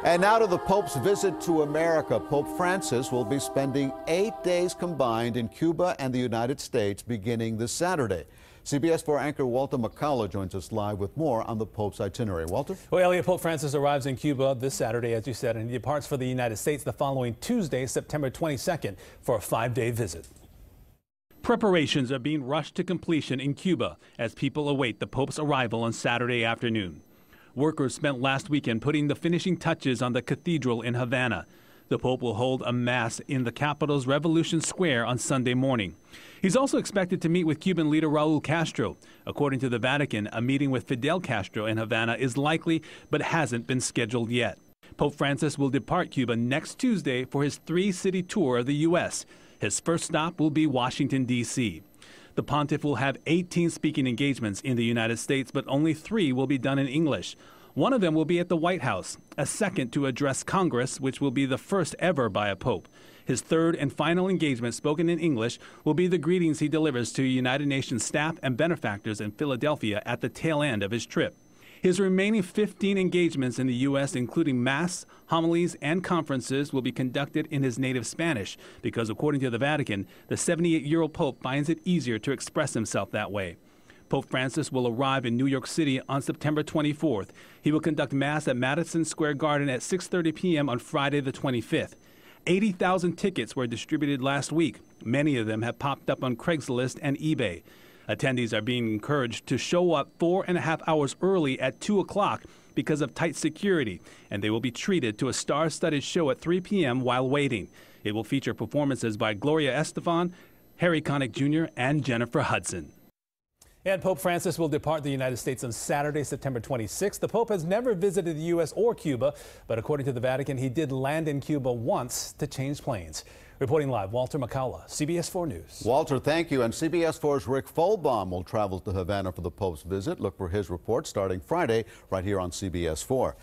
And now to the Pope's visit to America. Pope Francis will be spending 8 days combined in Cuba and the United States beginning this Saturday. CBS 4 anchor Walter McCullough joins us live with more on the Pope's itinerary. Walter? Well, Elliot, Pope Francis arrives in Cuba this Saturday, as you said, and he departs for the United States the following Tuesday, September 22nd, for a 5-day visit. Preparations are being rushed to completion in Cuba as people await the Pope's arrival on Saturday afternoon. Workers spent last weekend putting the finishing touches on the cathedral in Havana. The Pope will hold a mass in the capital's Revolution Square on Sunday morning. He's also expected to meet with Cuban leader Raul Castro. According to the Vatican, a meeting with Fidel Castro in Havana is likely but hasn't been scheduled yet. Pope Francis will depart Cuba next Tuesday for his 3-city tour of the U.S. His first stop will be Washington, D.C. The pontiff will have 18 speaking engagements in the United States, but only 3 will be done in English. One of them will be at the White House, a second to address Congress, which will be the first ever by a pope. His third and final engagement, spoken in English, will be the greetings he delivers to United Nations staff and benefactors in Philadelphia at the tail end of his trip. His remaining 15 engagements in the U.S., including mass, homilies, and conferences, will be conducted in his native Spanish because, according to the Vatican, the 78-year-old Pope finds it easier to express himself that way. Pope Francis will arrive in New York City on September 24th. He will conduct Mass at Madison Square Garden at 6:30 p.m. on Friday the 25th. 80,000 tickets were distributed last week. Many of them have popped up on Craigslist and eBay. Attendees are being encouraged to show up 4.5 hours early at 2 o'clock because of tight security, and they will be treated to a star-studded show at 3 p.m. while waiting. It will feature performances by Gloria Estefan, Harry Connick Jr., and Jennifer Hudson. And Pope Francis will depart the United States on Saturday, September 26th. The Pope has never visited the U.S. or Cuba, but according to the Vatican, he did land in Cuba once to change planes. Reporting live, Walter McCullough, CBS 4 News. Walter, thank you. And CBS 4's Rick Folbaum will travel to Havana for the Pope's visit. Look for his report starting Friday right here on CBS 4.